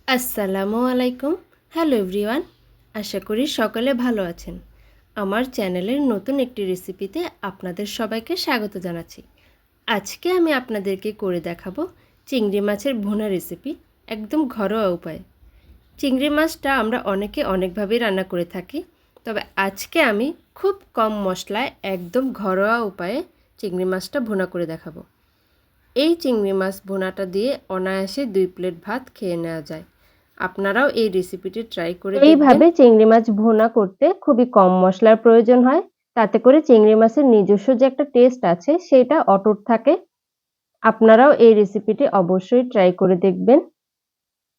আসসালামু আলাইকুম। Hello everyone. আশা করি সকলে ভালো আছেন। আমার চ্যানেলের নতুন একটি রেসিপিতে আপনাদের সবাইকে স্বাগত জানাচ্ছি। আজকে আমি আপনাদেরকে করে দেখাবো চিংড়ি মাছের ভুনা রেসিপি, একদম ঘরোয়া উপায়ে। চিংড়ি মাছটা আমরা অনেকে অনেকভাবেই রান্না করে থাকি, তবে আজকে আমি খুব কম মশলায় একদম ঘরোয়া উপায়ে চিংড়ি মাছটা ভুনা করে দেখাবো। এই চিংড়ি মাছ ভুনাটা দিয়ে অনায়াসে 2 প্লেট ভাত খেয়ে নেওয়া যায়। আপনারাও এই রেসিপিটি ট্রাই করে দেখবেন। এইভাবে চিংড়ি মাছ ভুনা করতে খুবই কম মশলার প্রয়োজন হয়। তাতে করে চিংড়ি মাছের নিজস্ব যে একটা টেস্ট আছে সেটা অটুট থাকে। আপনারাও এই রেসিপিটি অবশ্যই ট্রাই করে দেখবেন।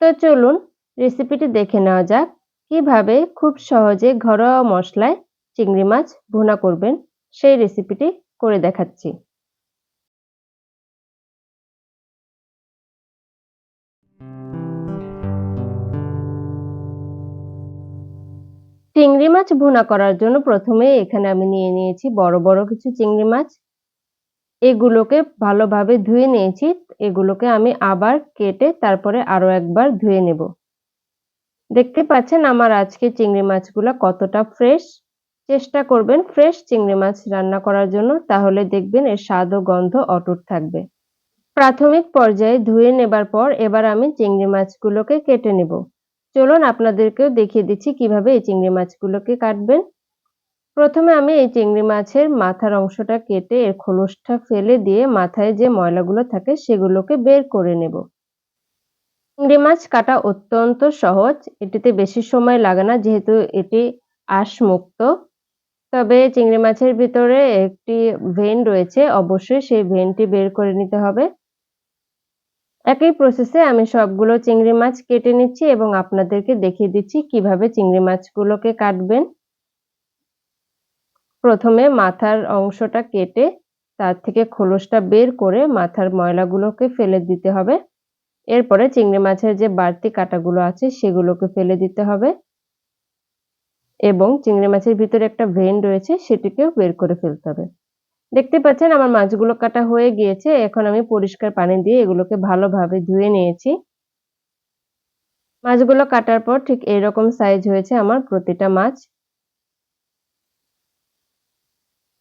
তো চলুন রেসিপিটি দেখে নেওয়া যাক কিভাবে খুব সহজে ঘরোয়া মশলায় চিংড়ি মাছ ভুনা করবেন সেই রেসিপিটি করে দেখাচ্ছি। চিংড়ি মাছ ভুনা করার জন্য প্রথমে এখানে আমি নিয়ে নিয়েছি বড় বড় কিছু চিংড়ি মাছ। এগুলোকে ভালোভাবে ধুয়ে নিয়েছি। এগুলোকে আমি আবার কেটে তারপরে আরো একবার ধুয়ে নেব। দেখতে পাচ্ছেন আমার আজকে চিংড়ি মাছগুলা কতটা ফ্রেশ। চেষ্টা করবেন ফ্রেশ চিংড়ি মাছ রান্না করার জন্য, তাহলে দেখবেন এর স্বাদ ও গন্ধ অটুট থাকবে। প্রাথমিক পর্যায়ে ধুয়ে নেবার পর এবার আমি চিংড়ি মাছগুলোকে কেটে নেব। চলুন আপনাদেরকেও দেখিয়ে দিচ্ছি কিভাবে এই চিংড়ি মাছগুলোকে কাটবেন। প্রথমে আমি এই চিংড়ি মাছের মাথার অংশটা কেটে এর খোলসটা ফেলে দিয়ে মাথায় যে ময়লাগুলো থাকে সেগুলোকে বের করে নেব। চিংড়ি মাছ কাটা অত্যন্ত সহজ। এটিতে বেশি সময় লাগে না যেহেতু এটি আঁশমুক্ত। তবে চিংড়ি মাছের ভিতরে একটি ভেন রয়েছে, অবশ্যই সেই ভেনটি বের করে নিতে হবে। একই প্রসেসে আমি সবগুলো চিংড়ি মাছ কেটে নিচ্ছি এবং আপনাদেরকে দেখিয়ে দিচ্ছি কিভাবে চিংড়ি মাছগুলোকে কাটবেন। প্রথমে মাথার অংশটা কেটে তার থেকে খোলসটা বের করে মাথার ময়লাগুলোকে ফেলে দিতে হবে। এরপরে চিংড়ি মাছের যে বাড়তি কাঁটাগুলো আছে সেগুলোকে ফেলে দিতে হবে এবং চিংড়ি মাছের ভিতরে একটা ভেন রয়েছে সেটিকেও বের করে ফেলতে হবে। দেখতে পাচ্ছেন আমার মাছগুলো কাটা হয়ে গিয়েছে। এখন আমি পরিষ্কার পানি দিয়ে এগুলোকে ভালোভাবে ধুয়ে নিয়েছি। মাছগুলো কাটার পর ঠিক এরকম সাইজ হয়েছে আমার প্রতিটা মাছ।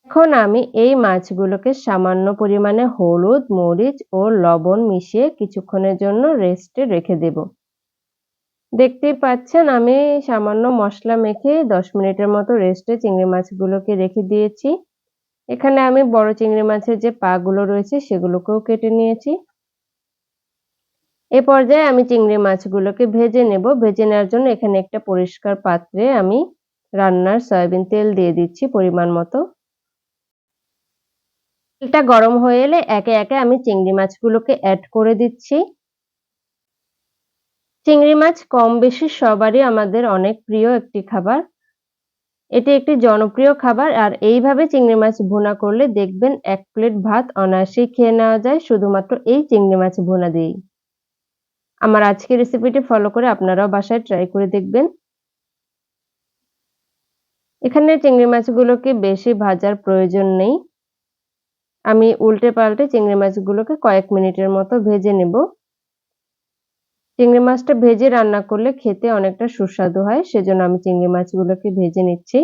এখন আমি এই মাছগুলোকে সামান্য পরিমাণে হলুদ, মরিচ ও লবণ মিশিয়ে কিছুক্ষণের জন্য রেস্টে রেখে দেব। দেখতেই পাচ্ছেন আমি সামান্য মশলা মেখে 10 মিনিটের মতো রেস্টে চিংড়ি মাছগুলোকে রেখে দিয়েছি। এখানে আমি বড় চিংড়ি মাছের যে পা গুলো রয়েছে সেগুলোকেও কেটে নিয়েছি। এ পর্যায়ে আমি চিংড়ি মাছগুলোকে ভেজে নেব। ভেজে নেওয়ার জন্য এখানে একটা পরিষ্কার পাত্রে আমি রান্নার সয়াবিন তেল দিয়ে দিচ্ছি পরিমাণ মতো। তেলটা গরম হয়ে এলে একে একে আমি চিংড়ি মাছগুলোকে অ্যাড করে দিচ্ছি। চিংড়ি মাছ কম বেশি সবারই আমাদের অনেক প্রিয় একটি খাবার। এটি একটি জনপ্রিয় খাবার আর এইভাবে চিংড়ি মাছ ভুনা করলে দেখবেন 1 প্লেট ভাত অনায়াসেই খেয়ে নেওয়া যায় শুধুমাত্র এই চিংড়ি মাছ ভুনা দিয়েই। আমার আজকের রেসিপিটি ফলো করে আপনারাও বাসায় ট্রাই করে দেখবেন। এখানে চিংড়ি মাছগুলোকে বেশি ভাজার প্রয়োজন নেই। আমি উল্টে পাল্টে চিংড়ি মাছগুলোকে কয়েক মিনিটের মতো ভেজে নেব। চিংড়ি মাছটা ভেজে রান্না করলে খেতে অনেকটা সুস্বাদু হয়, সেজন্য আমি চিংড়ি মাছগুলোকে ভেজে নিচ্ছি।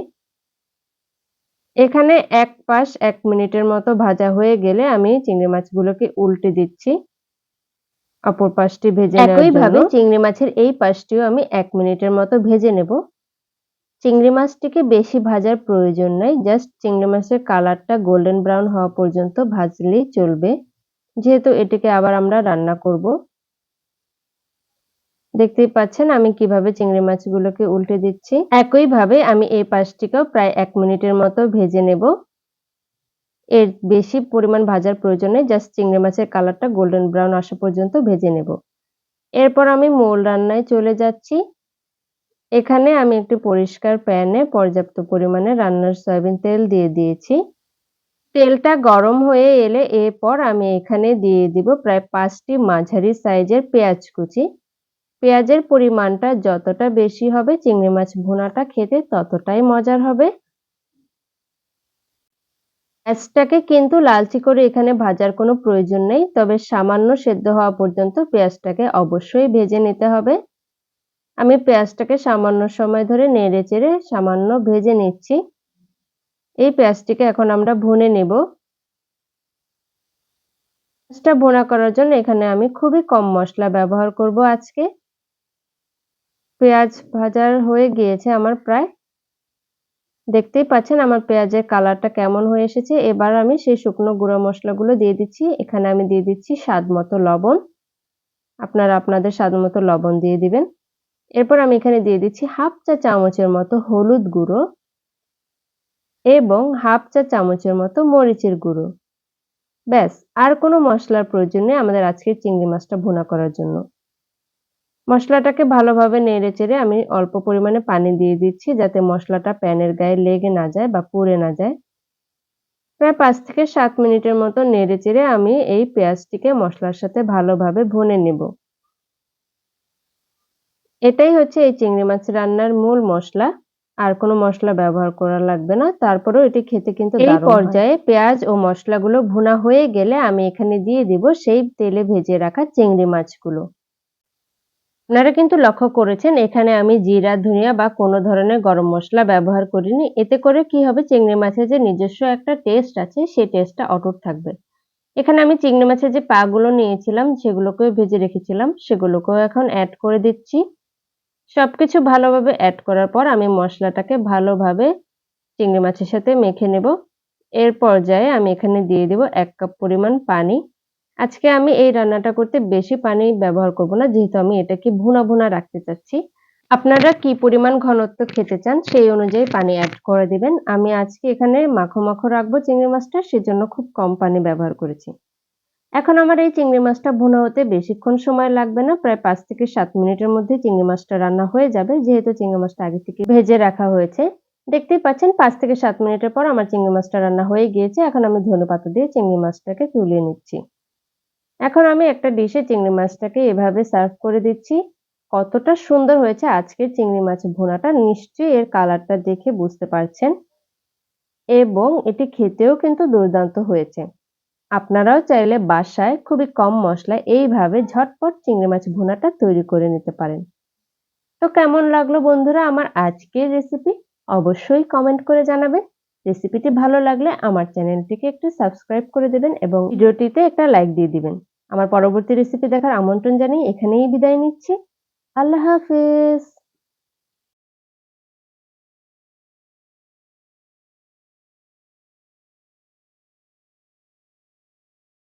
এখানে এক পাশ 1 মিনিটের মতো ভাজা হয়ে গেলে আমি চিংড়ি মাছগুলোকে উল্টে দিচ্ছি অপর পাশটি ভেজে নেওয়ার জন্য। একইভাবে চিংড়ি মাছের এই পাশটিও আমি 1 মিনিটের মতো ভেজে নেব। চিংড়ি মাছটিকে বেশি ভাজার প্রয়োজন নাই, জাস্ট চিংড়ি মাছের কালারটা গোল্ডেন ব্রাউন হওয়া পর্যন্ত ভাজলেই চলবে, যেহেতু এটিকে আবার আমরা রান্না করব। দেখতেই পাচ্ছেন আমি কিভাবে চিংড়ি মাছগুলোকে উল্টে দিচ্ছি। একইভাবে আমি এই পাশটিকেও প্রায় 1 মিনিটের মতো ভেজে নেব। এর বেশি পরিমাণ ভাজার প্রয়োজন নেই, জাস্ট চিংড়ি মাছের কালারটা গোল্ডেন ব্রাউন আসা পর্যন্ত ভেজে নেব। এরপর আমি মূল রান্নায় চলে যাচ্ছি। এখানে আমি একটি পরিষ্কার প্যানে পর্যাপ্ত পরিমাণে রান্নার সয়াবিন তেল দিয়ে দিয়েছি। তেলটা গরম হয়ে এলে এরপর আমি এখানে দিয়ে দিব প্রায় 5টি মাঝারি সাইজের পেঁয়াজ কুচি। পেঁয়াজের পরিমাণটা যতটা বেশি হবে চিংড়ি মাছ ভুনাটা খেতে ততটাই মজার হবে। পেঁয়াজটাকে কিন্তু লালচে করে এখানে ভাজার কোনো প্রয়োজন নেই, তবে সামান্য সেদ্ধ হওয়া পর্যন্ত পেঁয়াজটাকে অবশ্যই ভেজে নিতে হবে। আমি পেঁয়াজটাকে সামান্য সময় ধরে নেড়েচেড়ে সামান্য ভেজে নিচ্ছি। এই পেঁয়াজটিকে এখন আমরা ভুনে নেব। পেঁয়াজটা ভুনা করার জন্য এখানে আমি খুবই কম মসলা ব্যবহার করব আজকে। পেঁয়াজ ভাজা হয়ে গিয়েছে আমার প্রায়। দেখতেই পাচ্ছেন আমার পেঁয়াজের কালারটা কেমন হয়ে এসেছে। এবার আমি সেই শুকনো গুঁড়ো মসলাগুলো দিয়ে দিচ্ছি। এখানে আমি দিয়ে দিচ্ছি স্বাদমতো লবণ। আপনারা আপনাদের স্বাদমতো লবণ দিয়ে দিবেন। এরপর আমি এখানে দিয়ে দিচ্ছি 1/2 চা চামচের মতো হলুদ গুঁড়ো এবং 1/2 চা চামচের মতো মরিচের গুঁড়ো। ব্যাস, আর কোনো মসলার প্রয়োজন নেই আমাদের আজকের চিংড়ি মাছটা ভুনা করার জন্য। মসলাটাকে ভালোভাবে নেড়েচেড়ে আমি অল্প পরিমাণে পানি দিয়ে দিচ্ছি যাতে মসলাটা প্যানের গায়ে লেগে না যায় বা পুড়ে না যায়। প্রায় 5 থেকে 7 মিনিটের মতো নেড়েচেড়ে আমি এই পেঁয়াজটিকে মসলার সাথে ভালোভাবে ভুনে নেব। এটাই হচ্ছে এই চিংড়ি মাছ রান্নার মূল মসলা। আর কোনো মসলা ব্যবহার করা লাগবে না। তারপরেও এটি খেতে কিন্তু দারুণ হয়। এই পর্যায়ে পেঁয়াজ ও মসলাগুলো ভুনা হয়ে গেলে আমি এখানে দিয়ে দিব সেই তেলে ভেজে রাখা চিংড়ি মাছগুলো। আপনারা কিন্তু লক্ষ্য করেছেন এখানে আমি জিরা, ধনিয়া বা কোনো ধরনের গরম মসলা ব্যবহার করিনি। এতে করে কি হবে চিংড়ি মাছের যে নিজস্ব একটা টেস্ট আছে সেই টেস্টটা অটুট থাকবে। এখানে আমি চিংড়ি মাছের যে পা গুলো নিয়েছিলাম সেগুলোকেও ভেজে রেখেছিলাম সেগুলোকেও এখন এড করে দিচ্ছি। সবকিছু ভালোভাবে এড করার পর আমি মসলাটাকে ভালোভাবে চিংড়ি মাছের সাথে মেখে নেব। এর পর্যায়ে আমি এখানে দিয়ে দেব 1 কাপ পরিমাণ পানি। আজকে আমি এই রান্নাটা করতে বেশি পানি ব্যবহার করব না যেহেতু আমি এটাকে ভুনা রাখতে চাচ্ছি। আপনারা কি পরিমাণ ঘনত্ব খেতে চান সেই অনুযায়ী পানি এড করে দিবেন। আমি আজকে এখানে মাখো রাখবো চিংড়ি মাছটা সেজন্য খুব কম পানি ব্যবহার করেছি। এখন আমার এই চিংড়ি মাছটা ভুনা হতে বেশিক্ষণ সময় লাগবে না। প্রায় 5 থেকে 7 মিনিটের মধ্যে চিংড়ি মাছটা রান্না হয়ে যাবে যেহেতু চিংড়ি মাছটা আগে থেকে ভেজে রাখা হয়েছে। দেখতেই পাচ্ছেন 5 থেকে 7 মিনিটের পর আমার চিংড়ি মাছটা রান্না হয়ে গিয়েছে। এখন আমি ধনেপাতা দিয়ে চিংড়ি মাছটাকে তুলে নিচ্ছি। এখন আমি একটা ডিশে চিংড়ি মাছটাকে এভাবে সার্ভ করে দিচ্ছি। কতটা সুন্দর হয়েছে আজকের চিংড়ি মাছ ভুনাটা নিশ্চয়ই এর কালারটা দেখে বুঝতে পারছেন এবং এটি খেতেও কিন্তু দুর্দান্ত হয়েছে। আপনারাও চাইলে বাসায় খুবই কম মসলায় এইভাবে ঝটপট চিংড়ি মাছ ভুনাটা তৈরি করে নিতে পারেন। তো কেমন লাগলো বন্ধুরা আমার আজকের রেসিপি? অবশ্যই কমেন্ট করে জানাবেন। রেসিপিটি ভালো লাগলে আমার চ্যানেলটিকে একটু সাবস্ক্রাইব করে দেবেন এবং ভিডিওটিতে একটা লাইক দিয়ে দিবেন। আমার পরবর্তী রেসিপি দেখার আমন্ত্রণ জানিয়ে এখানেই বিদায় নিচ্ছি। আল্লাহ হাফেজ।